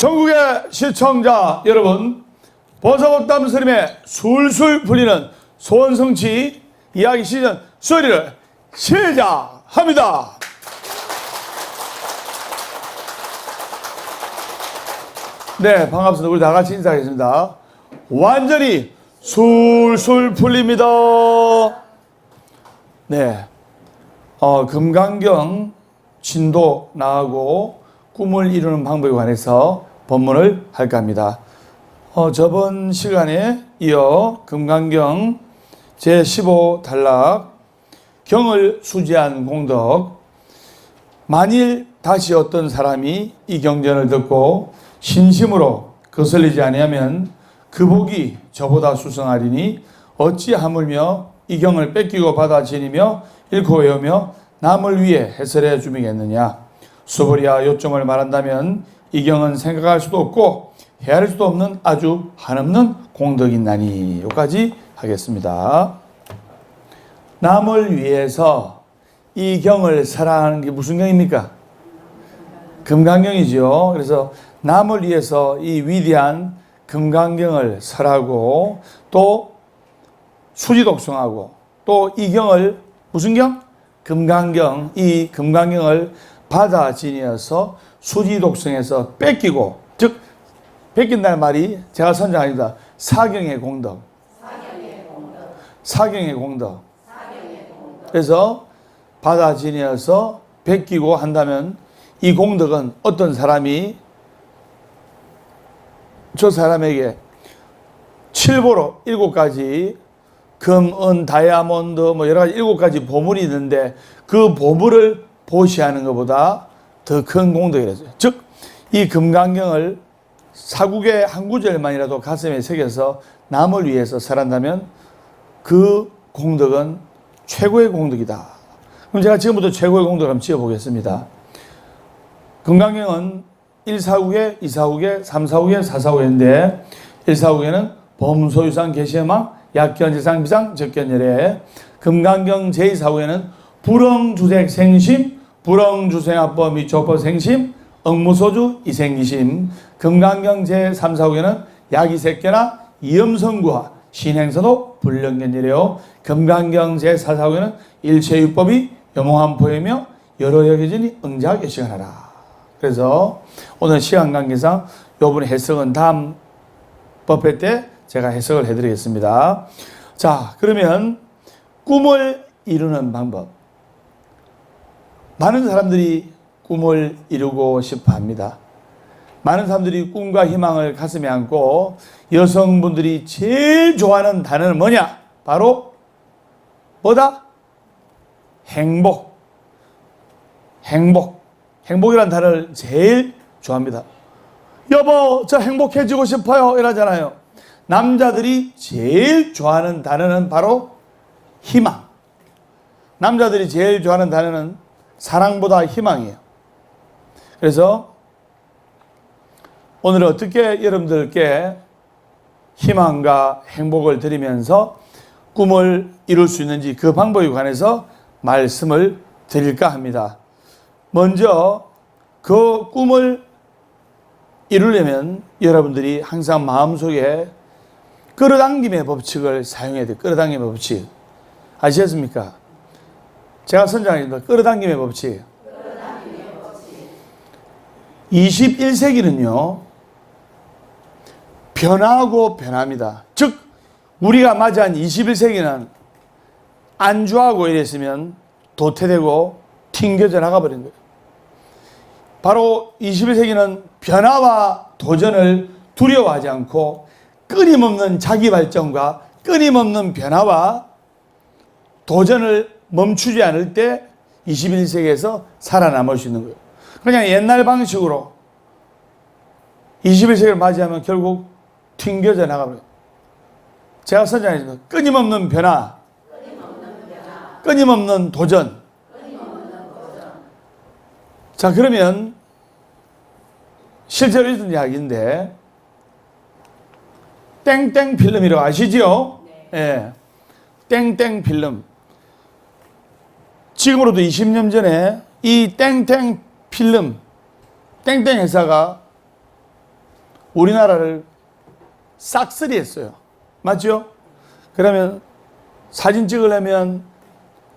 전국의 시청자 여러분, 버섯업담 스님의 술술 풀리는 소원성취 이야기 시즌 3를 시작합니다. 네, 반갑습니다. 우리 다 같이 인사하겠습니다. 완전히 술술 풀립니다. 네, 금강경 진도 나가고 꿈을 이루는 방법에 관해서 법문을 할까 합니다. 저번 시간에 이어 금강경 제15단락 경을 수지한 공덕, 만일 다시 어떤 사람이 이 경전을 듣고 신심으로 거슬리지 아니하면 그 복이 저보다 수성하리니 어찌 하물며 이 경을 뺏기고 받아 지니며 읽고 외우며 남을 위해 해설해 주미겠느냐. 수보리야 요점을 말한다면 이 경은 생각할 수도 없고 헤아릴 수도 없는 아주 한없는 공덕이나니. 여기까지 하겠습니다. 남을 위해서 이 경을 사랑하는 게 무슨 경입니까? 금강경이죠. 그래서 남을 위해서 이 위대한 금강경을 설하고 또 수지독성하고 또 이 경을 무슨 경? 금강경. 이 금강경을 받아 지니어서 수지독성에서 뺏기고, 즉 뺏긴다는 말이 제가 선정 아닙니다. 사경의 공덕. 사경의 공덕. 그래서 받아 지니어서 뺏기고 한다면 이 공덕은 어떤 사람이 저 사람에게 칠보로 7가지 금, 은, 다이아몬드 뭐 여러 가지 7가지 보물이 있는데 그 보물을 보시하는 것보다 더 큰 공덕이라서요. 즉, 이 금강경을 사국의 한 구절만이라도 가슴에 새겨서 남을 위해서 살한다면 그 공덕은 최고의 공덕이다. 그럼 제가 지금부터 최고의 공덕을 한번 지어보겠습니다. 금강경은 1사국에, 2사국에, 3사국에, 4사국인데 1사국에는 범소유상 계시해망, 약견지상 비상, 적견열애. 금강경 제2사국에는 불엉주색 생심, 불엉주생합법 및 조법 생심, 억무소주 이생기심. 금강경 제3사국에는 약이색견화, 이염성구화, 신행서도 불령견열애요. 금강경 제4사국에는 일체유법이 여몽한포이며 여러 여겨지니 응자하게 시간하라. 그래서 오늘 시간 관계상 요번에 해석은 다음 법회 때 제가 해석을 해드리겠습니다. 자, 그러면 꿈을 이루는 방법. 많은 사람들이 꿈을 이루고 싶어 합니다. 많은 사람들이 꿈과 희망을 가슴에 안고 여성분들이 제일 좋아하는 단어는 뭐냐? 바로 뭐다? 행복. 행복. 행복이라는 단어를 제일 좋아합니다. 여보, 저 행복해지고 싶어요. 이러잖아요. 남자들이 제일 좋아하는 단어는 바로 희망. 남자들이 제일 좋아하는 단어는 사랑보다 희망이에요. 그래서 오늘 어떻게 여러분들께 희망과 행복을 드리면서 꿈을 이룰 수 있는지 그 방법에 관해서 말씀을 드릴까 합니다. 먼저 그 꿈을 이루려면 여러분들이 항상 마음속에 끌어당김의 법칙을 사용해야 돼요. 끌어당김의 법칙. 아시겠습니까? 제가 선정하겠습니다. 끌어당김의 법칙. 21세기는요, 변화하고 변합니다. 즉, 우리가 맞이한 21세기는 안주하고 이랬으면 도태되고 튕겨져 나가버린 거예요. 바로 21세기는 변화와 도전을 두려워하지 않고 끊임없는 자기 발전과 끊임없는 변화와 도전을 멈추지 않을 때 21세기에서 살아남을 수 있는 거예요. 그냥 옛날 방식으로 21세기를 맞이하면 결국 튕겨져 나가버려요. 제가 선정했습니다. 끊임없는 변화, 끊임없는 도전. 자, 그러면 실제로 있던 이야기인데 땡땡 필름이라고 아시죠? 네. 땡땡 필름. 지금으로도 20년 전에 이 땡땡 필름, 땡땡 회사가 우리나라를 싹쓸이 했어요. 맞죠? 그러면 사진 찍으려면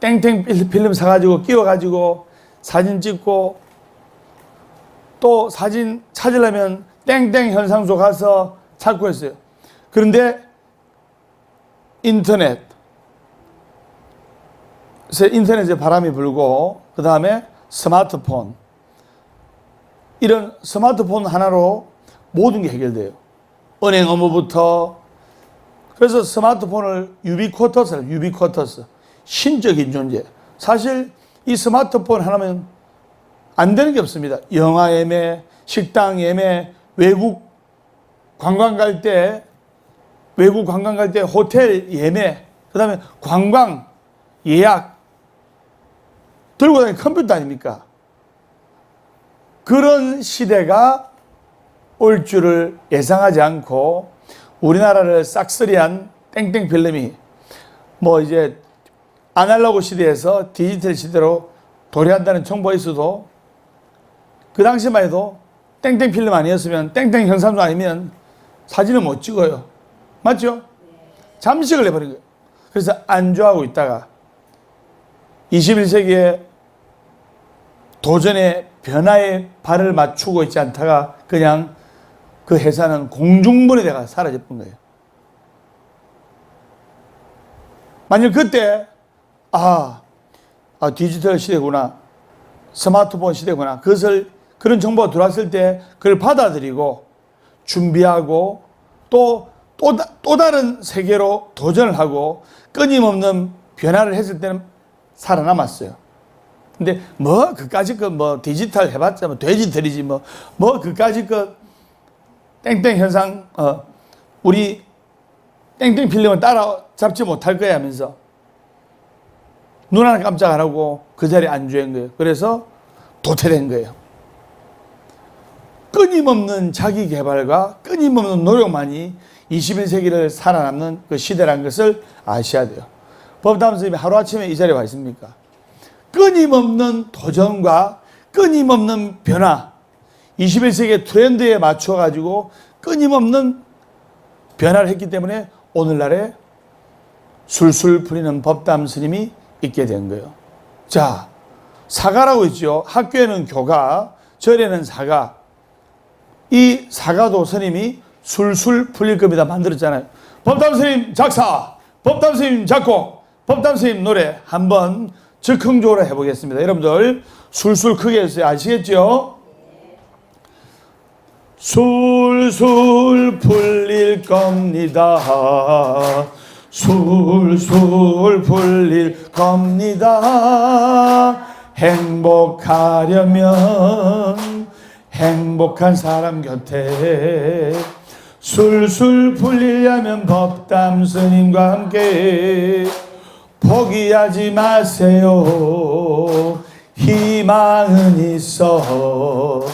땡땡 필름 사가지고 끼워가지고 사진 찍고, 또 사진 찾으려면 땡땡 현상소 가서 찾고 했어요. 그런데 인터넷에 바람이 불고, 그 다음에 스마트폰, 이런 스마트폰 하나로 모든 게 해결돼요. 은행 업무부터. 그래서 스마트폰을 유비쿼터스, 신적인 존재. 사실 이 스마트폰 하나면 안 되는 게 없습니다. 영화 예매, 식당 예매, 외국 관광 갈 때 호텔 예매, 그 다음에 관광 예약, 들고 다니는 컴퓨터 아닙니까? 그런 시대가 올 줄을 예상하지 않고 우리나라를 싹쓸이한 땡땡 필름이 뭐 이제 아날로그 시대에서 디지털 시대로 도래한다는 정보가 있어도, 그 당시만 해도 땡땡 필름 아니었으면, 땡땡 현상도 아니면 사진을 못 찍어요. 맞죠? 잠시 걸려버린 거예요. 그래서 안주하고 있다가 21세기에 도전의 변화에 발을 맞추고 있지 않다가 그냥 그 회사는 공중분해 돼가 사라져본 거예요. 만약 그때 디지털 시대구나, 스마트폰 시대구나, 그런 정보가 들어왔을 때 그걸 받아들이고 준비하고 또 다른 세계로 도전을 하고 끊임없는 변화를 했을 때는 살아남았어요. 근데 그까짓 디지털 해봤자 돼지털이지 그까짓 땡땡 현상, 우리 땡땡 필름을 따라잡지 못할 거야 하면서 눈 하나 깜짝 안 하고 그 자리에 안주한 거예요. 그래서 도태된 거예요. 끊임없는 자기 개발과 끊임없는 노력만이 21세기를 살아남는 그 시대라는 것을 아셔야 돼요. 법담 선생님이 하루아침에 이 자리에 와 있습니까? 끊임없는 도전과 끊임없는 변화, 21세기의 트렌드에 맞춰가지고 끊임없는 변화를 했기 때문에 오늘날에 술술 풀리는 법담 스님이 있게 된 거예요. 자, 사가라고 있죠. 학교에는 교가, 절에는 사가. 이 사가도 스님이 술술 풀릴 겁니다 만들었잖아요. 법담 스님 작사, 법담 스님 작곡, 법담 스님 노래 한번 즉흥적으로 해보겠습니다. 여러분들 술술 크게 해주세요. 아시겠죠? 술술 풀릴 겁니다. 술술 풀릴 겁니다. 행복하려면 행복한 사람 곁에 술술 풀리려면 법담 스님과 함께 포기하지 마세요. 희망은 있어.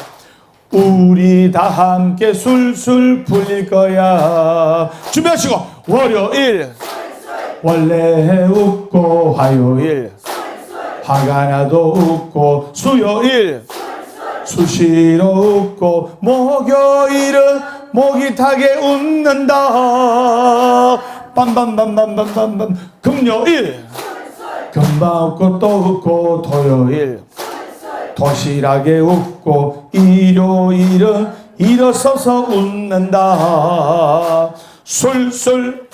우리 다 함께 술술 풀릴 거야. 준비하시고 월요일 원래 웃고, 화요일 화가 나도 웃고, 수요일 수시로 웃고, 목요일은 목이 타게 웃는다. 빰빰빰빰빰빰빰. 금요일 금방 웃고 또 웃고, 토요일 도실하게 웃고, 일요일은 일어서서 웃는다. 술술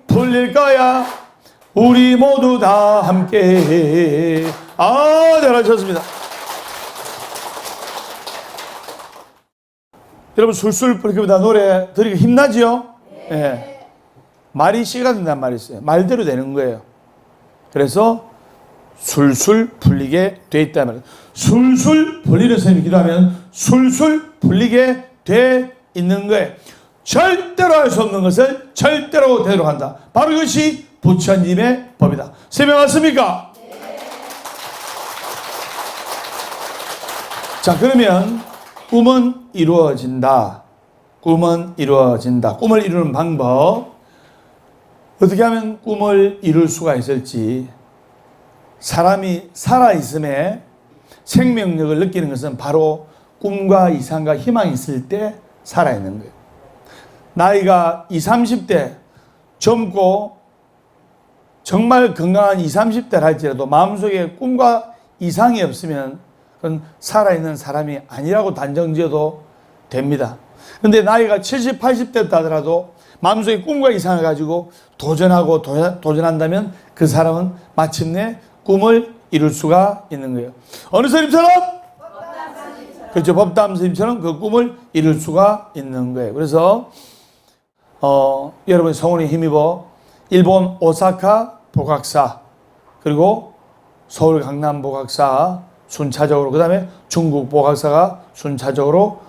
풀릴 거야. 우리 모두 다 함께. 잘하셨습니다. 여러분 술술 풀릴 겁니다. 노래 들으니까 힘나지요? 네. 말이 씨가 된다는 말이 있어요. 말대로 되는 거예요. 그래서 술술 풀리게 돼 있다면, 술술 풀리는 선생님이 기도하면 술술 풀리게 돼 있는 거예요. 절대로 할 수 없는 것을 절대로 되도록 한다. 바로 이것이 부처님의 법이다. 설명 왔습니까? 네. 자, 그러면 꿈은 이루어진다. 꿈은 이루어진다. 꿈을 이루는 방법, 어떻게 하면 꿈을 이룰 수가 있을지. 사람이 살아있음에 생명력을 느끼는 것은 바로 꿈과 이상과 희망이 있을 때 살아있는 거예요. 나이가 20, 30대 젊고 정말 건강한 20, 30대를 할지라도 마음속에 꿈과 이상이 없으면 그건 살아있는 사람이 아니라고 단정지어도 됩니다. 그런데 나이가 70, 80대다 하더라도 마음속에 꿈과 이상을 가지고 도전하고 도전한다면 그 사람은 마침내 꿈을 이룰 수가 있는 거예요. 어느 스님처럼? 그렇죠. 법담 스님처럼 그 꿈을 이룰 수가 있는 거예요. 그래서 여러분 성원에 힘입어 일본 오사카 보각사 그리고 서울 강남 보각사 순차적으로 그 다음에 중국 보각사가 순차적으로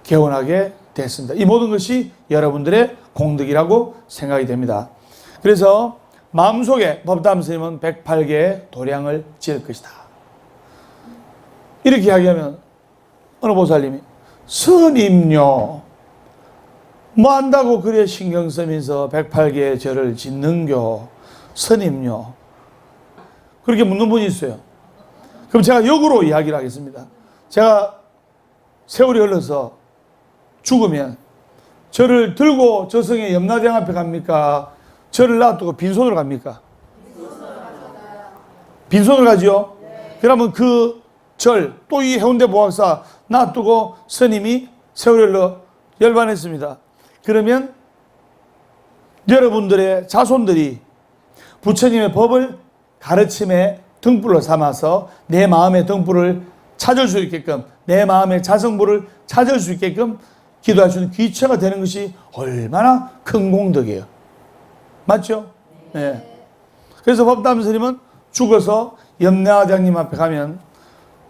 개원하게 됐습니다. 이 모든 것이 여러분들의 공덕이라고 생각이 됩니다. 그래서 마음속에 법담 스님은 108개의 도량을 지을 것이다. 이렇게 이야기하면 어느 보살님이 스님요 뭐 한다고 그래 신경 쓰면서 108개의 절을 짓는겨 스님요 그렇게 묻는 분이 있어요. 그럼 제가 역으로 이야기를 하겠습니다. 제가 세월이 흘러서 죽으면 저를 들고 저승의 염라대왕 앞에 갑니까? 저를 놔두고 빈손으로 갑니까? 빈손으로 가죠? 네. 그러면 그 절, 또 이 해운대 보학사 놔두고 스님이 세월이 흘러 열반했습니다. 그러면 여러분들의 자손들이 부처님의 법을 가르침의 등불로 삼아서 내 마음의 등불을 찾을 수 있게끔 내 마음의 자성불을 찾을 수 있게끔 기도할 수 있는 귀처가 되는 것이 얼마나 큰 공덕이에요. 맞죠? 네. 그래서 법담 스님은 죽어서 염라대왕님 앞에 가면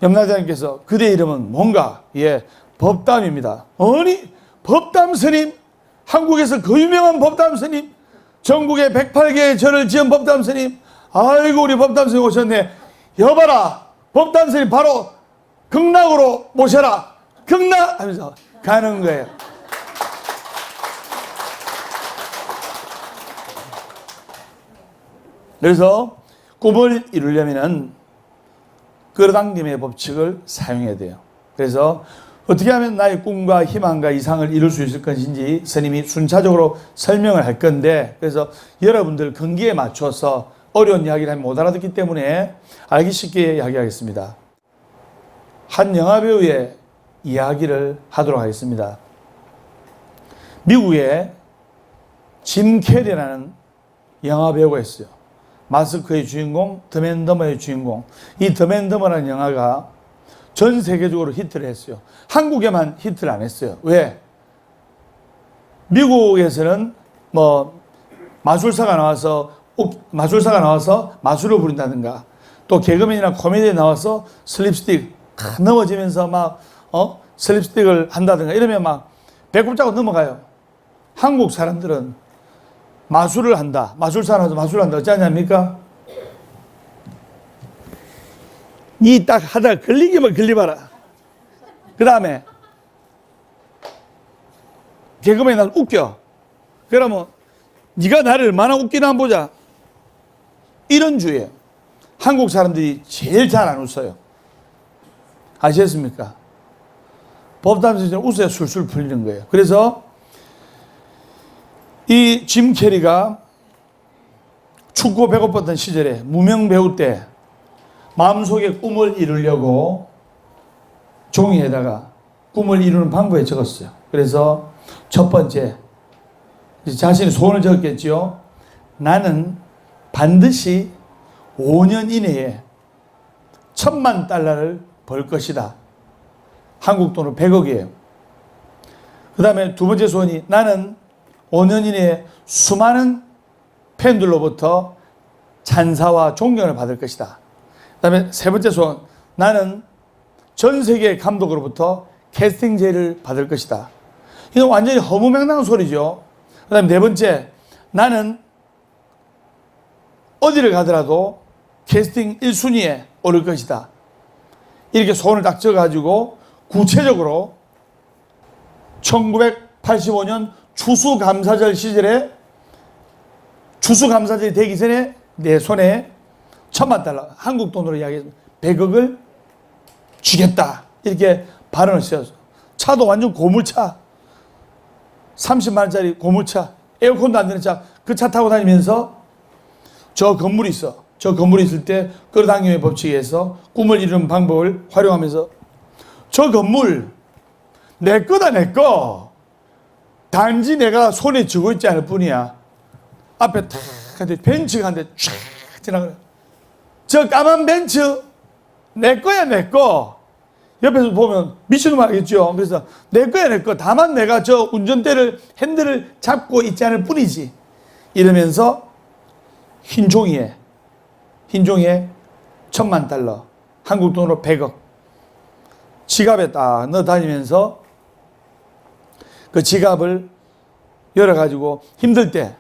염라대왕님께서 그대 이름은 뭔가? 예, 법담입니다. 아니, 법담 스님? 한국에서 그 유명한 법담 스님? 전국에 108개의 절을 지은 법담 스님? 아이고 우리 법담 스님 오셨네. 여봐라, 법담 스님 바로 극락으로 모셔라. 극락 하면서 가는 거예요. 그래서 꿈을 이루려면 끌어당김의 법칙을 사용해야 돼요. 그래서 어떻게 하면 나의 꿈과 희망과 이상을 이룰 수 있을 것인지 스님이 순차적으로 설명을 할 건데, 그래서 여러분들 근기에 맞춰서 어려운 이야기를 하면 못 알아듣기 때문에 알기 쉽게 이야기하겠습니다. 한 영화배우의 이야기를 하도록 하겠습니다. 미국에 짐 캐리라는 영화배우가 있어요. 마스크의 주인공, 덤앤더머의 주인공. 이 덤앤더머라는 영화가 전 세계적으로 히트를 했어요. 한국에만 히트를 안 했어요. 왜? 미국에서는 뭐 마술사가 나와서 마술을 부린다든가, 또 개그맨이나 코미디에 나와서 슬립스틱 넘어지면서 막 슬립스틱을 한다든가 이러면 막 배꼽 잡고 넘어가요. 한국 사람들은 마술을 한다. 마술사라서 마술을 한다. 어찌 하냐입니까? 니 딱 하다가 걸리기만 걸리봐라. 그 다음에 개그맨이 날 웃겨. 그러면 네가 나를 얼마나 웃기나 한번 보자. 이런 주의예요. 한국 사람들이 제일 잘 안 웃어요. 아시겠습니까? 법담 스님은 웃어야 술술 풀리는 거예요. 그래서 이 짐 캐리가 춥고 배고팠던 시절에 무명 배우 때 마음속에 꿈을 이루려고 종이에다가 꿈을 이루는 방법에 적었어요. 그래서 첫 번째, 자신의 소원을 적었겠지요. 나는 반드시 5년 이내에 $10,000,000를 벌 것이다. 한국 돈으로 100억이에요. 그 다음에 두 번째 소원이 나는 5년 이내에 수많은 팬들로부터 찬사와 존경을 받을 것이다. 그 다음에 세 번째 소원, 나는 전 세계 감독으로부터 캐스팅 제의를 받을 것이다. 이건 완전히 허무맹랑한 소리죠. 그 다음에 네 번째, 나는 어디를 가더라도 캐스팅 1순위에 오를 것이다. 이렇게 소원을 딱 적어가지고 구체적으로 1985년 추수감사절 시절에 추수감사절이 되기 전에 내 손에 $10,000,000, 한국 돈으로 이야기해서 100억을 주겠다. 이렇게 발언을 쓰였어요. 차도 완전 고물차. 30만 원짜리 고물차. 에어컨도 안 되는 차. 그 차 타고 다니면서 저 건물이 있어. 저 건물이 있을 때 끌어당김의 법칙에서 꿈을 이루는 방법을 활용하면서 저 건물 내 거다 내 거. 단지 내가 손에 쥐고 있지 않을 뿐이야. 앞에 탁 한데 벤츠가 한 대 쫙 지나가요. 저 까만 벤츠 내 거야 내 거. 옆에서 보면 미친놈 알겠죠. 그래서 내 거야 내 거. 다만 내가 저 운전대를 핸들을 잡고 있지 않을 뿐이지. 이러면서 흰 종이에 1,000만 달러 한국 돈으로 100억 지갑에 딱 넣어 다니면서 그 지갑을 열어가지고 힘들 때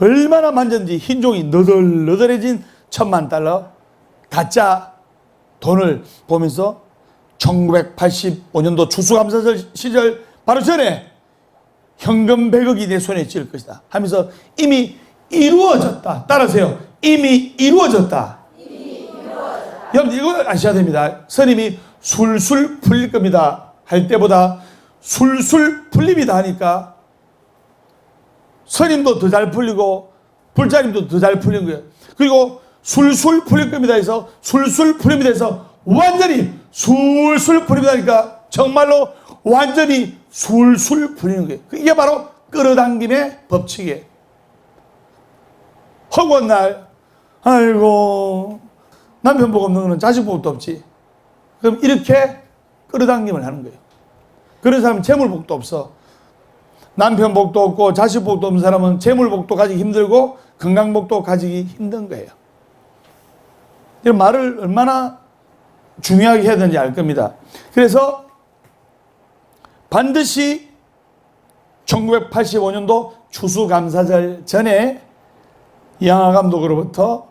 얼마나 만졌는지 흰 종이 너덜너덜해진 1,000만 달러 가짜 돈을 보면서 1985년도 추수감사절 시절 바로 전에 현금 100억이 내 손에 쥐을 것이다 하면서 이미 이루어졌다. 따라하세요. 이미 이루어졌다. 여러분 이거 아셔야 됩니다. 스님이 술술 풀릴 겁니다 할 때보다 술술 풀립니다 하니까 스님도 더 잘 풀리고 불자님도 더 잘 풀린 거예요. 그리고 술술 풀릴 겁니다 해서 술술 풀립니다 해서 완전히 술술 풀립니다 하니까 정말로 완전히 술술 풀리는 거예요. 이게 바로 끌어당김의 법칙이에요. 허구한 날 아이고 남편 복 없는 거는 자식 복도 없지. 그럼 이렇게 끌어당김을 하는 거예요. 그런 사람은 재물 복도 없어. 남편 복도 없고 자식 복도 없는 사람은 재물 복도 가지기 힘들고 건강 복도 가지기 힘든 거예요. 이런 말을 얼마나 중요하게 해야 되는지 알 겁니다. 그래서 반드시 1985년도 추수감사절 전에 이양하 감독으로부터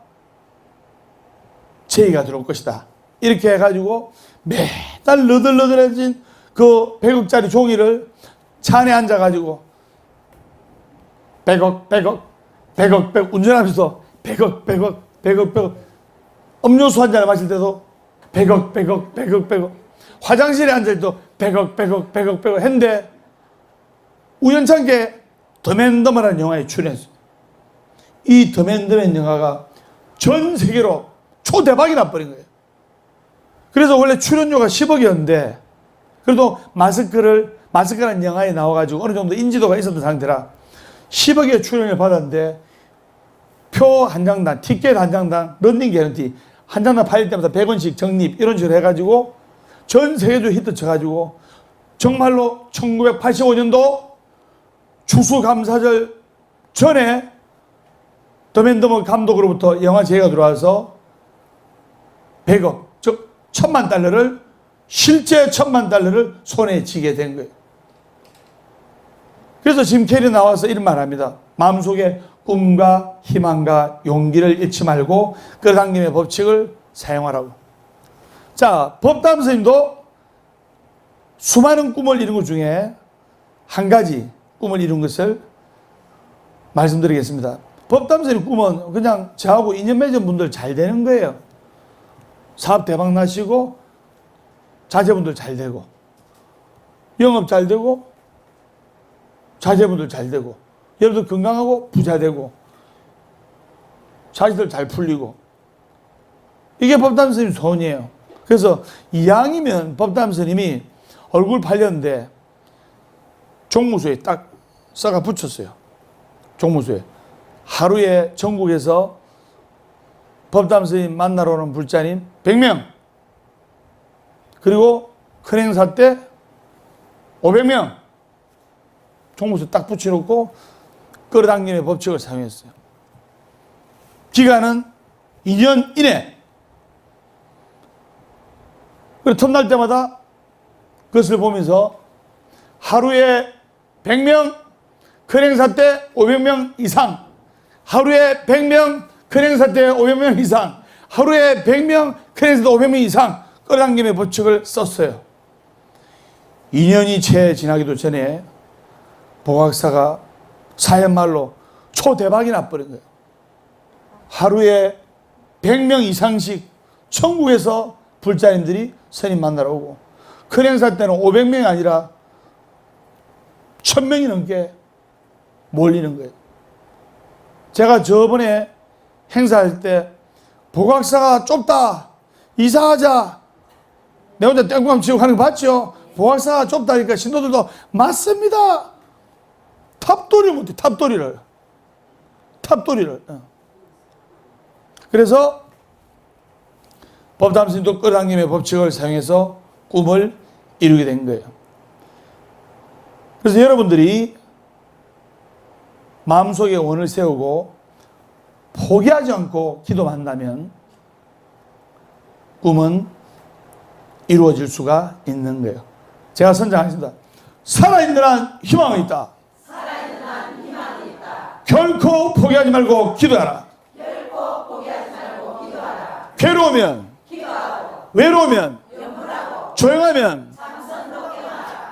제의가 들어올 것이다. 이렇게 해가지고 매달 너덜너덜해진 그 100억짜리 종이를 차 안에 앉아가지고 100억 운전하면서 100억 음료수 한 잔을 마실 때도 100억 화장실에 앉을 때도 100억 했는데 우연찮게 더맨더머라는 영화에 출연했어요. 이 더맨더맨 영화가 전 세계로 초대박이 나버린 거예요. 그래서 원래 출연료가 10억이었는데 그래도 마스크라는 영화에 나와가지고 어느 정도 인지도가 있었던 상태라 10억의 출연료를 받았는데 표 한 장당, 티켓 한 장당, 런닝 개런티 한 장당 팔릴 때마다 100원씩 적립 이런 식으로 해가지고 전 세계적으로 히트 쳐가지고 정말로 1985년도 추수감사절 전에 더맨더머 감독으로부터 영화 제의가 들어와서 100억, 즉 1,000만 달러를 실제 1,000만 달러를 손에 쥐게 된 거예요. 그래서 짐 캐리 나와서 이런 말 합니다. 마음속에 꿈과 희망과 용기를 잃지 말고 끌어당김의 법칙을 사용하라고. 자, 법담 스님도 수많은 꿈을 이룬 것 중에 한 가지 꿈을 이룬 것을 말씀드리겠습니다. 법담 스님 꿈은 그냥 저하고 인연 맺은 분들 잘 되는 거예요. 사업 대박 나시고 자제분들 잘 되고 영업 잘 되고 자제분들 잘 되고 여러분들 건강하고 부자 되고 자식들 잘 풀리고 이게 법담 스님 소원이에요. 그래서 이왕이면 법담 스님이 얼굴 팔렸는데 종무소에 딱 써가 붙였어요. 종무소에 하루에 전국에서 법담 스님 만나러 오는 불자님 100명 그리고 큰 행사 때 500명 종무소에 딱 붙여놓고 끌어당김의 법칙을 사용했어요. 기간은 2년 이내. 그리고 틈날 때마다 그것을 보면서 하루에 100명, 큰 행사 때 500명 이상, 하루에 100명, 큰 행사 때 500명 이상, 하루에 100명, 큰 행사 때 500명 이상 끌어당김의 법칙을 썼어요. 2년이 채 지나기도 전에 보각사가 사연말로 초대박이 나버린 거예요. 하루에 100명 이상씩 천국에서 불자님들이 스님 만나러 오고 큰 행사 때는 500명이 아니라 1000명이 넘게 몰리는 거예요. 제가 저번에 행사할 때 복악사가 좁다, 이사하자, 내 혼자 땡깡 치고 하는 거 봤죠? 복악사가 좁다니까 신도들도 맞습니다. 탑돌이를 못해, 탑돌이를. 그래서 법담스님도 끌어당김의 법칙을 사용해서 꿈을 이루게 된 거예요. 그래서 여러분들이 마음속에 원을 세우고 포기하지 않고 기도만 한다면 꿈은 이루어질 수가 있는 거예요. 제가 선장하겠습니다. 살아있는 한 희망이 있다. 결코 포기하지 말고 기도하라. 괴로우면, 외로우면, 조용하면,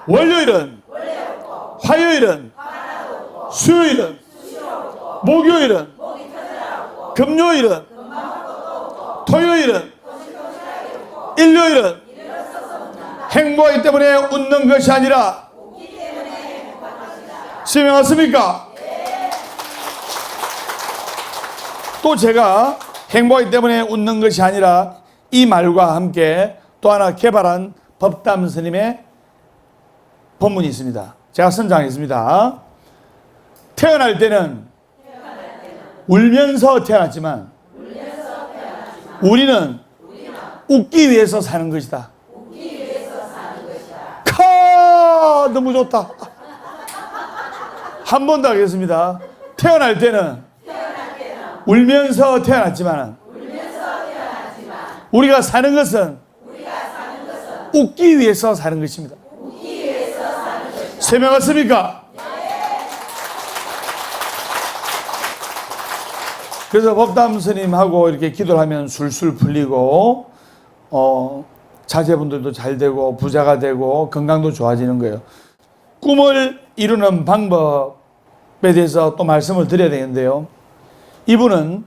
월요일은, 화요일은, 수요일은, 목요일은, 금요일은, 토요일은, 일요일은 행복하기 때문에 웃는 것이 아니라 시험에 왔습니까? 또 제가 행복하기 때문에 웃는 것이 아니라 이 말과 함께 또 하나 개발한 법담 스님의 본문이 있습니다. 제가 선장하겠습니다. 태어날 때는 울면서 태어났지만 우리는 웃기 위해서 사는 것이다. 너무 좋다. 한 번 더 하겠습니다. 태어날 때는 울면서 태어났지만 우리가 사는 것은 웃기 위해서 사는 것입니다. 설명하십니까? 그래서 법담 스님하고 이렇게 기도를 하면 술술 풀리고 자제분들도 잘 되고 부자가 되고 건강도 좋아지는 거예요. 꿈을 이루는 방법에 대해서 또 말씀을 드려야 되는데요. 이분은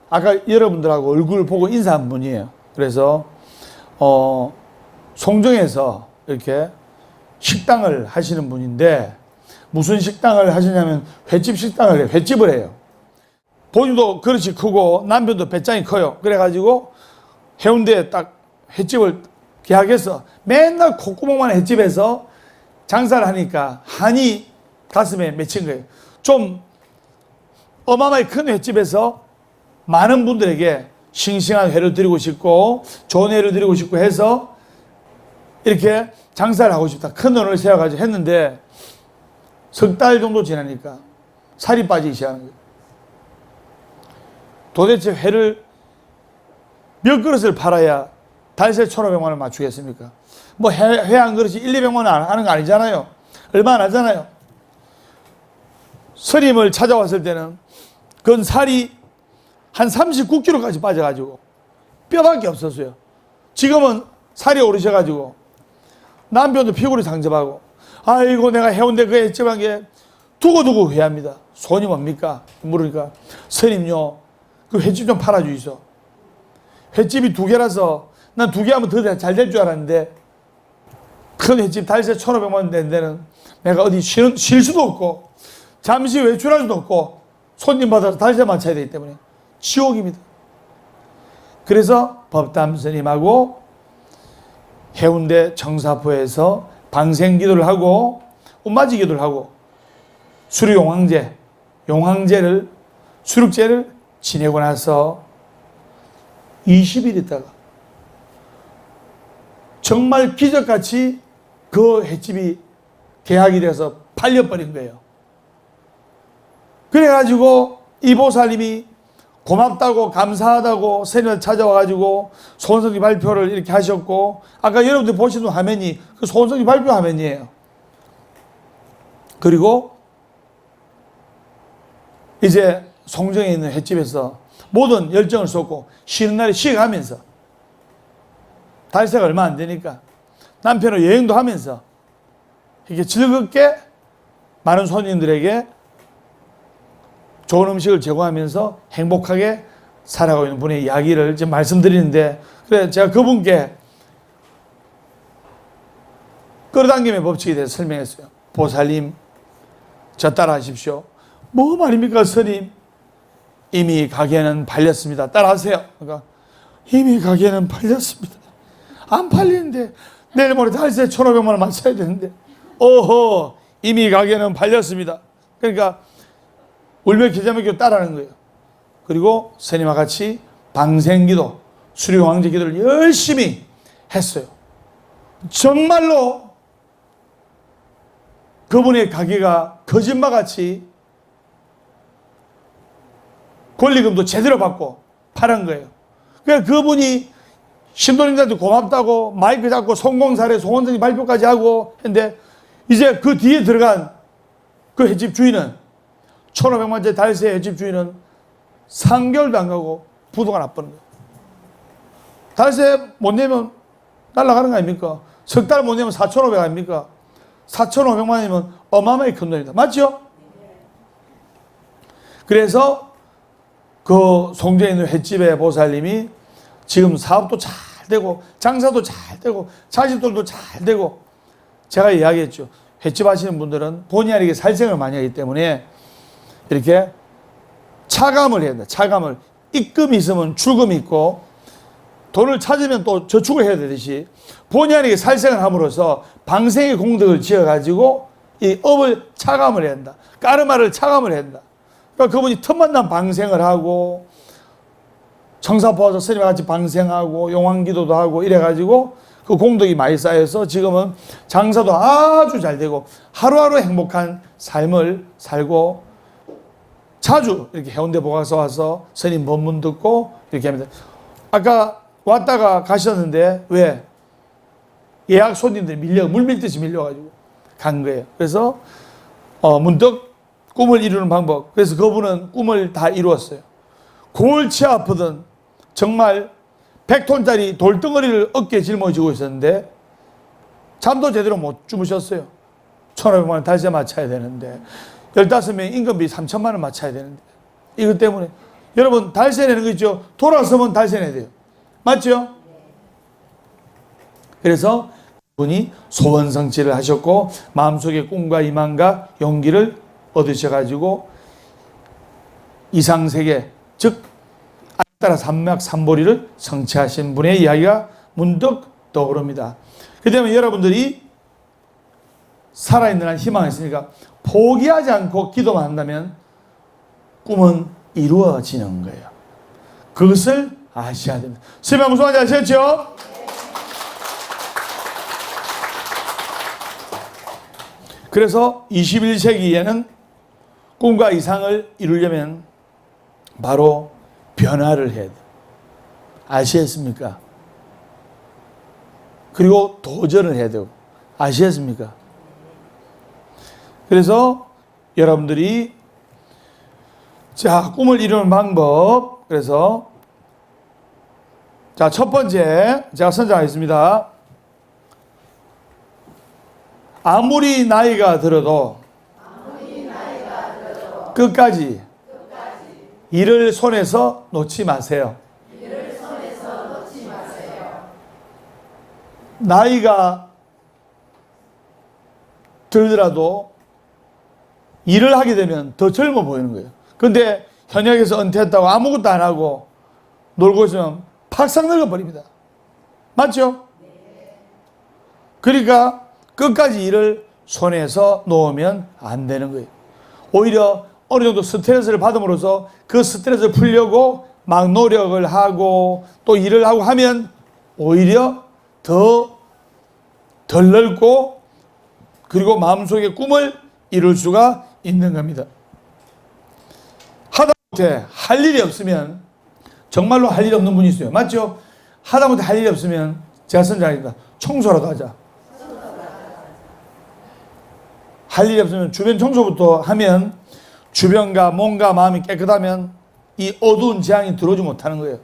아까 여러분들하고 얼굴 보고 인사한 분이에요. 그래서 송정에서 이렇게 식당을 하시는 분인데 무슨 식당을 하시냐면 횟집 식당을 해요. 횟집을 해요. 본인도 그릇이 크고 남편도 배짱이 커요. 그래가지고 해운대에 딱 횟집을 계약해서 맨날 콧구멍만 횟집에서 장사를 하니까 한이 가슴에 맺힌 거예요. 좀 어마어마하게 큰 횟집에서 많은 분들에게 싱싱한 회를 드리고 싶고 좋은 회를 드리고 싶고 해서 이렇게 장사를 하고 싶다. 큰 돈을 세워가지고 했는데 석 달 정도 지나니까 살이 빠지기 시작하는 거예요. 도대체 회를 몇 그릇을 팔아야 달세 1,500만 원 맞추겠습니까? 뭐 회 한 그릇이 1, 200만 원 하는 거 아니잖아요. 얼마 안 하잖아요. 스님을 찾아왔을 때는 그건 살이 한 39kg까지 빠져가지고 뼈밖에 없었어요. 지금은 살이 오르셔가지고 남편도 피골이 상접하고 아이고 내가 해운대 그 횟집한 게 두고두고 회합니다. 손이 뭡니까? 물으니까 스님요 그 횟집 좀 팔아주이소. 횟집이 2개라서 난 2개 하면 더 잘 될 줄 알았는데 큰 횟집 달세 1,500만 원 된 데는 내가 어디 쉴 수도 없고 잠시 외출할 수도 없고 손님 받아서 달세 맞춰야 되기 때문에 지옥입니다. 그래서 법담 스님하고 해운대 청사포에서 방생기도를 하고 운맞이 기도를 하고 수륙제를 지내고 나서 20일 있다가 정말 기적같이 그 횟집이 계약이 돼서 팔려버린 거예요. 그래가지고 이 보살님이 고맙다고 감사하다고 스님을 찾아와가지고 소원성지 발표를 이렇게 하셨고 아까 여러분들 보시는 화면이 그 소원성지 발표 화면이에요. 그리고 이제 송정에 있는 횟집에서 모든 열정을 쏟고 쉬는 날에 쉬어가면서 달세가 얼마 안 되니까 남편은 여행도 하면서 이렇게 즐겁게 많은 손님들에게 좋은 음식을 제공하면서 행복하게 살아가고 있는 분의 이야기를 지금 말씀드리는데 그래 제가 그분께 끌어당김의 법칙에 대해서 설명했어요. 보살님, 저 따라 하십시오. 뭐 말입니까, 스님? 이미 가게는 팔렸습니다. 따라 하세요. 그러니까 이미 가게는 팔렸습니다. 안 팔리는데 내일 모레 달세 1,500만 원 맞춰야 되는데, 오호, 이미 가게는 팔렸습니다. 그러니까 울며 겨자먹기로 따라하는 거예요. 그리고 스님과 같이 방생기도, 수리황제 기도를 열심히 했어요. 정말로 그분의 가게가 거짓말같이 권리금도 제대로 받고 팔은 거예요. 그러니까 그분이 신도님들한테 고맙다고 마이크 잡고 성공사례 송원선이 발표까지 하고 했는데, 이제 그 뒤에 들어간 그 횟집 주인은, 1,500만짜리 달세 횟집 주인은 3개월도 안 가고 부도가 나버린 거예요. 달세 못 내면 날아가는 거 아닙니까? 석 달 못 내면 4,500 아닙니까? 4,500만 원이면 어마어마하게 큰 돈이다. 맞죠? 그래서 그 송정에 있는 횟집의 보살님이 지금 사업도 잘 되고 장사도 잘 되고 자식들도 잘 되고, 제가 이야기했죠. 횟집 하시는 분들은 본의 아니게 살생을 많이 하기 때문에 이렇게 차감을 해야 된다. 차감을. 입금이 있으면 출금이 있고 돈을 찾으면 또 저축을 해야 되듯이 본의 아니게 살생을 함으로써 방생의 공덕을 지어가지고 이 업을 차감을 해야 한다. 까르마를 차감을 해야 한다. 그러니까 그분이 틈만 난 방생을 하고 청사포와서 스님과 같이 방생하고 용왕기도도 하고 이래가지고 그 공덕이 많이 쌓여서 지금은 장사도 아주 잘 되고 하루하루 행복한 삶을 살고, 자주 이렇게 해운대 보가서 와서 스님 법문 듣고 이렇게 합니다. 아까 왔다가 가셨는데 왜? 예약 손님들이 물밀듯이 밀려가지고 간 거예요. 그래서 문득 꿈을 이루는 방법. 그래서 그분은 꿈을 다 이루었어요. 골치 아프던 정말 100톤짜리 돌덩어리를 어깨에 짊어지고 있었는데 잠도 제대로 못 주무셨어요. 1,500만 원 달세 맞춰야 되는데 15명 임금비 3,000만 원 맞춰야 되는데, 이것 때문에 여러분 달세 내는 거 있죠? 돌아서면 달세 내야 돼요. 맞죠? 그래서 분이 소원성취를 하셨고 마음속에 꿈과 희망과 용기를 얻으셔가지고 이상세계, 즉 따라 삼맥삼보리를 성취하신 분의 이야기가 문득 떠오릅니다. 그 때문에 여러분들이 살아있는 한 희망이 있으니까 포기하지 않고 기도만 한다면 꿈은 이루어지는 거예요. 그것을 아셔야 됩니다. 스님 무슨 말인지 아셨죠? 그래서 21세기에는 꿈과 이상을 이루려면 바로 변화를 해야 돼요. 아시겠습니까? 그리고 도전을 해야 되고. 아시겠습니까? 그래서 여러분들이 자, 꿈을 이루는 방법. 그래서 자, 첫 번째 제가 선정하겠습니다. 아무리 나이가 들어도 끝까지 일을 손에서 놓지 마세요. 나이가 들더라도 일을 하게 되면 더 젊어 보이는 거예요. 근데 현역에서 은퇴했다고 아무것도 안 하고 놀고 있으면 팍싹 늙어버립니다. 맞죠? 그러니까 끝까지 일을 손에서 놓으면 안 되는 거예요. 오히려 어느 정도 스트레스를 받음으로써 그 스트레스를 풀려고 막 노력을 하고 또 일을 하고 하면 오히려 덜 넓고 그리고 마음속의 꿈을 이룰 수가 있는 겁니다. 하다못해 할 일이 없으면, 정말로 할 일이 없는 분이 있어요. 맞죠? 하다못해 할 일이 없으면 제가 선정합니다. 청소라도 하자. 할 일이 없으면 주변 청소부터 하면 주변과 몸과 마음이 깨끗하면 이 어두운 재앙이 들어오지 못하는 거예요.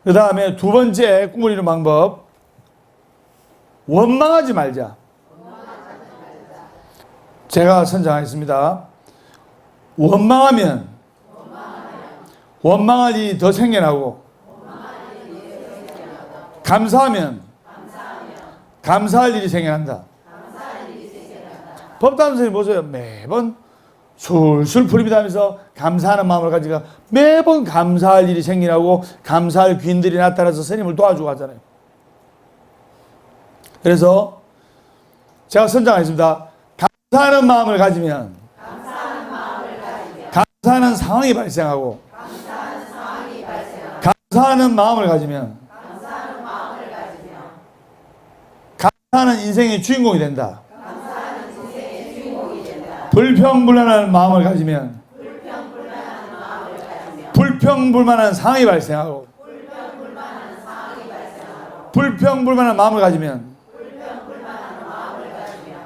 그 다음에 두 번째 꿈을 이루는 방법, 원망하지 말자. 제가 선정하겠습니다. 원망하면 원망할 일이 더 생겨나고 감사하면 감사할 일이 생겨난다. 법담 선생님 보세요. 매번 술술 풀입니다 하면서 감사하는 마음을 가지고 매번 감사할 일이 생기라고 감사할 귀인들이 나타나서 스님을 도와주고 하잖아요. 그래서 제가 선정하겠습니다. 감사하는 마음을 가지면 감사하는 상황이 발생하고 감사하는 마음을 가지면 감사하는 인생의 주인공이 된다. 불평불만한 마음을 가지면 불평불만한 상황이 발생하고 불평불만한 마음을 가지면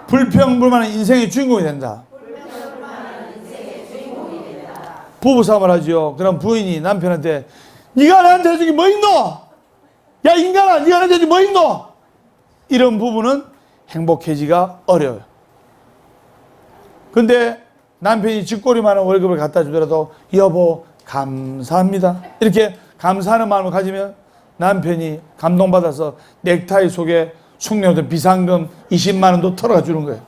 불평불만한 인생의 주인공이 된다. 부부싸움을 하죠. 그럼 부인이 남편한테 네가 나한테 해준 게 뭐 있노? 야 인간아 네가 나한테 해준 게 뭐 있노? 이런 부부는 행복해지기가 어려워요. 근데 남편이 쥐꼬리만한 월급을 갖다 주더라도 여보 감사합니다 이렇게 감사하는 마음을 가지면 남편이 감동받아서 넥타이 속에 숙녀들 비상금 20만 원도 털어가 주는 거예요.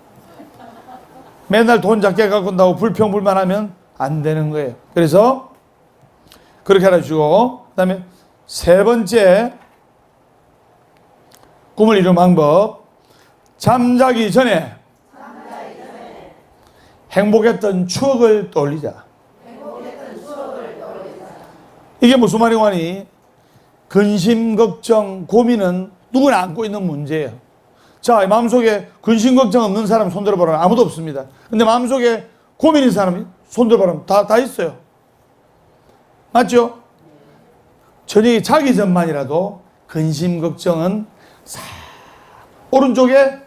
맨날 돈 작게 갖고 온다고 불평불만하면 안 되는 거예요. 그래서 그렇게 알아주고, 그 다음에 세 번째 꿈을 이루는 방법, 잠자기 전에 행복했던 추억을 떠올리자. 이게 무슨 말이고 하니, 근심, 걱정, 고민은 누구나 안고 있는 문제예요. 자, 마음속에 근심, 걱정 없는 사람 손 들어보라면 아무도 없습니다. 근데 마음속에 고민 있는 사람이 손 들어보라면 다 있어요. 맞죠? 저녁에 자기 전만이라도 근심, 걱정은 싹 오른쪽에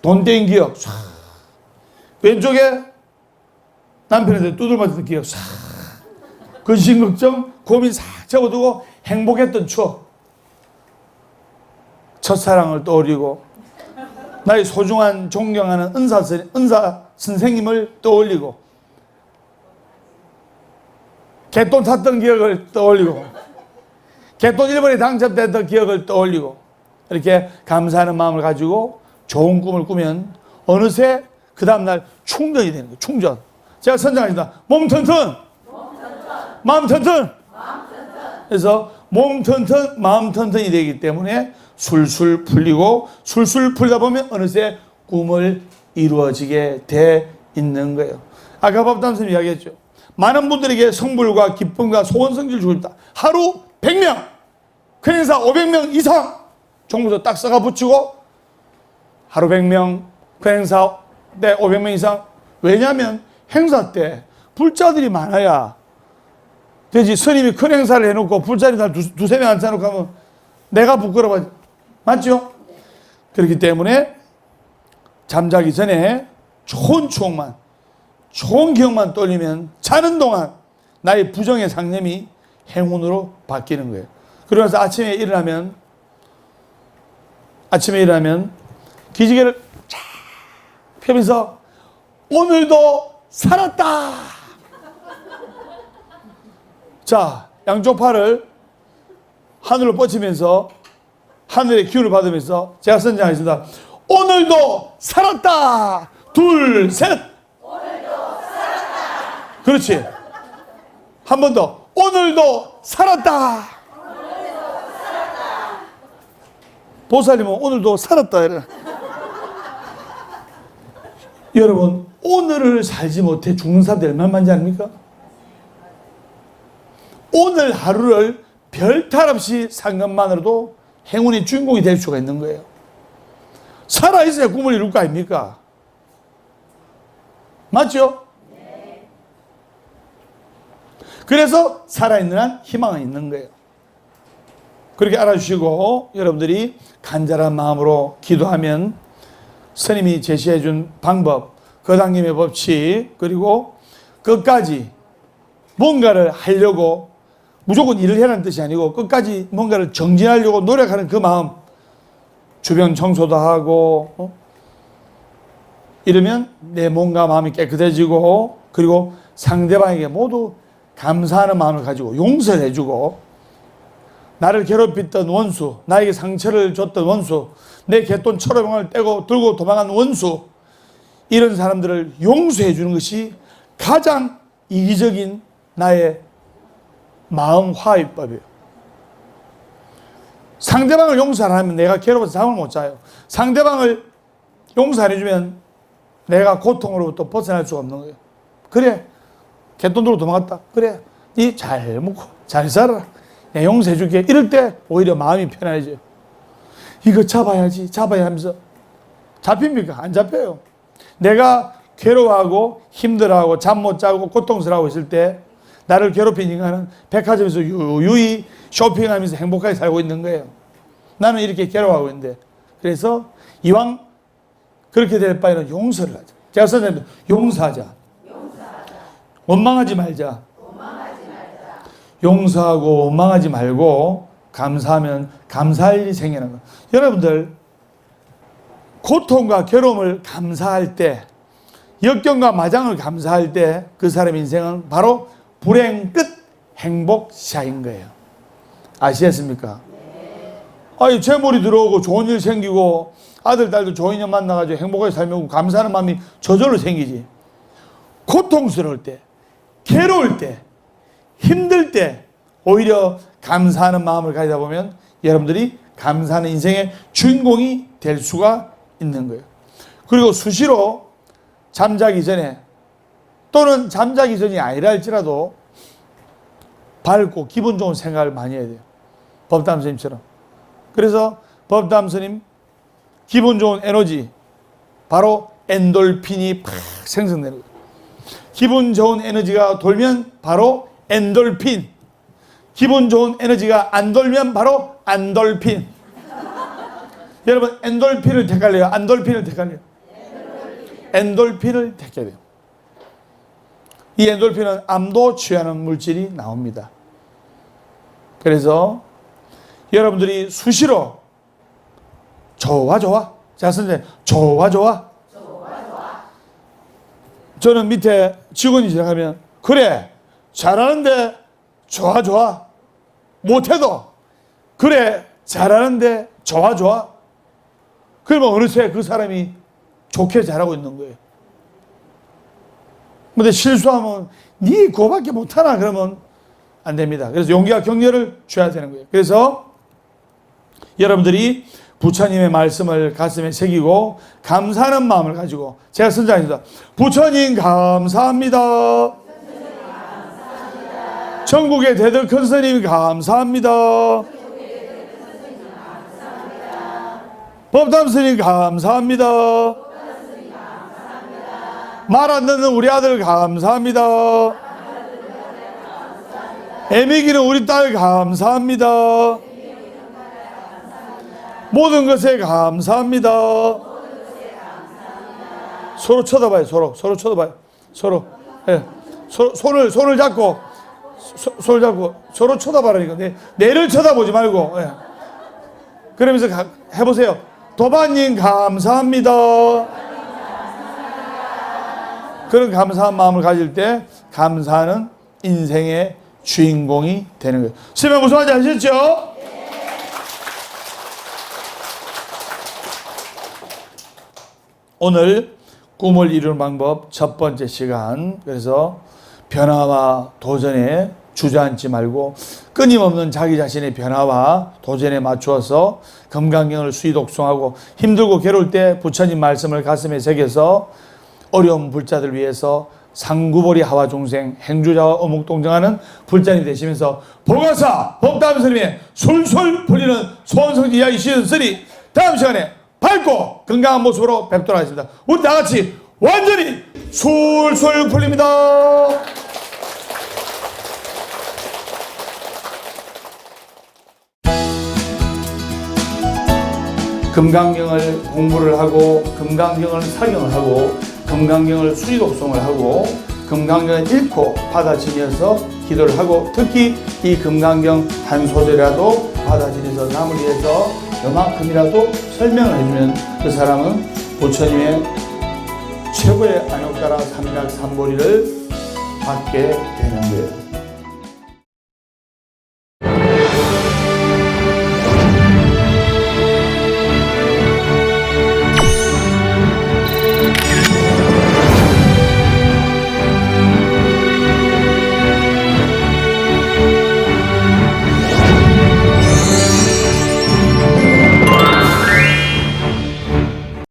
돈 떼인 기억 싹, 왼쪽에 남편한테 두들맞은 기억 싹, 근심, 걱정, 고민 싹 접어두고 행복했던 추억, 첫사랑을 떠올리고 나의 소중한 존경하는 은사 선생님을 떠올리고 개돈 탔던 기억을 떠올리고 개돈 1번에 당첨됐던 기억을 떠올리고 이렇게 감사하는 마음을 가지고 좋은 꿈을 꾸면 어느새 그 다음날 충전이 되는 거예요. 충전. 제가 선정하겠습니다. 몸 튼튼, 마음 튼튼. 그래서 몸 튼튼, 마음 튼튼이 되기 때문에 술술 풀리고 술술 풀다 보면 어느새 꿈을 이루어지게 돼 있는 거예요. 아까 법담 선생님이 이야기했죠. 많은 분들에게 성불과 기쁨과 소원 성취를 주고 있다. 하루 100명, 그 행사 500명 이상 종부서 딱 써가 붙이고 하루 100명, 그 행사 때 500명 이상. 왜냐하면 행사 때 불자들이 많아야 되지. 스님이 큰 행사를 해놓고 불자리 다 두세 명 앉혀놓고 하면 내가 부끄러워하지. 맞죠? 그렇기 때문에 잠자기 전에 좋은 추억만, 좋은 기억만 떠올리면 자는 동안 나의 부정의 상념이 행운으로 바뀌는 거예요. 그러면서 아침에 일어나면 기지개를 쫙 펴면서 오늘도 살았다. 자, 양쪽 팔을 하늘로 뻗치면서 하늘의 기운을 받으면서 제가 선정하겠습니다. 오늘도 살았다. 둘, 셋. 오늘도 살았다. 그렇지. 한 번 더. 오늘도 살았다. 오늘도 살았다. 보살님은 오늘도 살았다. 여러분, 오늘을 살지 못해 죽는 사람들 얼마나 많지 않습니까? 오늘 하루를 별탈 없이 산 것만으로도 행운의 주인공이 될 수가 있는 거예요. 살아있어야 꿈을 이룰 거 아닙니까? 맞죠? 네. 그래서 살아있는 한 희망은 있는 거예요. 그렇게 알아주시고 여러분들이 간절한 마음으로 기도하면 스님이 제시해 준 방법, 거당님의 법칙, 그리고 끝까지 뭔가를 하려고 무조건 일을 해라는 뜻이 아니고 끝까지 뭔가를 정진하려고 노력하는 그 마음, 주변 청소도 하고 이러면 내 몸과 마음이 깨끗해지고 그리고 상대방에게 모두 감사하는 마음을 가지고 용서를 해주고 나를 괴롭혔던 원수, 나에게 상처를 줬던 원수, 내 갯돈 천오백만을 떼고 들고 도망간 원수, 이런 사람들을 용서해 주는 것이 가장 이기적인 나의 마음 화해법이에요. 상대방을 용서 안 하면 내가 괴로워서 잠을 못 자요. 상대방을 용서 안 해주면 내가 고통으로부터 벗어날 수가 없는 거예요. 그래, 갯돈 들고 도망갔다. 그래, 니 잘 먹고 잘 살아라. 내가 용서해 줄게. 이럴 때 오히려 마음이 편안해져요. 이거 잡아야지, 잡아야 하면서 잡힙니까? 안 잡혀요. 내가 괴로워하고 힘들어하고 잠 못 자고 고통스러워하고 있을 때 나를 괴롭힌 인간은 백화점에서 유유히 쇼핑하면서 행복하게 살고 있는 거예요. 나는 이렇게 괴로워하고 있는데, 그래서 이왕 그렇게 될 바에는 용서를 하자. 제가 선생님, 용서하자. 원망하지 말자. 용서하고 원망하지 말고 감사하면 감사할 일이 생기는 거예요. 여러분들, 고통과 괴로움을 감사할 때, 역경과 마장을 감사할 때 그 사람의 인생은 바로 불행 끝 행복 시작인 거예요. 아시겠습니까? 아니, 재물이 들어오고 좋은 일 생기고 아들, 딸도 좋은 인연 만나가지고 행복하게 살면 감사하는 마음이 저절로 생기지. 고통스러울 때, 괴로울 때, 힘들 때 오히려 감사하는 마음을 가지다 보면 여러분들이 감사하는 인생의 주인공이 될 수가 있는 거예요. 그리고 수시로 잠자기 전에 또는 잠자기 전이 아니라 할지라도 밝고 기분 좋은 생각을 많이 해야 돼요. 법담 스님처럼. 그래서 법담 스님 기분 좋은 에너지, 바로 엔돌핀이 팍 생성되는 거예요. 기분 좋은 에너지가 돌면 바로 엔돌핀. 기분 좋은 에너지가 안 돌면 바로 안돌핀. 여러분, 엔돌핀을 택할래요? 안돌핀을 택할래요? 엔돌핀을 택해야 돼요. 이 엔돌핀은 암도 취하는 물질이 나옵니다. 그래서 여러분들이 수시로 좋아. 자, 선생님, 좋아. 저는 밑에 직원이 지나가면, 그래, 잘하는데 좋아. 못해도 그래, 잘하는데 좋아. 그러면 어느새 그 사람이 좋게 잘하고 있는 거예요. 근데 실수하면 니 그거밖에 못하나 그러면 안 됩니다. 그래서 용기와 격려를 줘야 되는 거예요. 그래서 여러분들이 부처님의 말씀을 가슴에 새기고 감사하는 마음을 가지고, 제가 선장입니다. 부처님 감사합니다. 전국의 대들 큰 스님 감사합니다. 법담 스님 감사합니다. 말 안 듣는 우리 아들 감사합니다. 애미기는 우리 딸 감사합니다. 모든 것에 감사합니다. 서로 쳐다봐요. 서로 쳐다봐요. 서로. 예. 손을 잡고 서로 쳐다봐라니까. 내를 쳐다보지 말고. 예. 그러면서 해보세요. 도반님 감사합니다. 그런 감사한 마음을 가질 때 감사하는 인생의 주인공이 되는 거예요. 스님은 무슨 말인지 아셨죠? 오늘 꿈을 이루는 방법 첫 번째 시간. 그래서 변화와 도전에 주저앉지 말고 끊임없는 자기 자신의 변화와 도전에 맞추어서 금강경을 수의독송하고 힘들고 괴로울 때 부처님 말씀을 가슴에 새겨서 어려운 불자들 위해서 상구보리 하와종생 행주자와 어묵동정하는 불자님 되시면서 보가사 법담 스님의 술술 풀리는 소원성지 이야기 시즌 3 다음 시간에 밝고 건강한 모습으로 뵙도록 하겠습니다. 우리 다같이 완전히 술술 풀립니다. 금강경을 공부를 하고 금강경을 사경을 하고 금강경을 수의독송을 하고 금강경을 읽고 받아지면서 기도를 하고 특히 이 금강경 한 소절이라도 받아지면서 남을 위해서 요만큼이라도 설명을 해주면 그 사람은 부처님의 최고의 안욕가라 삼각삼보리를 받게 되는 거예요.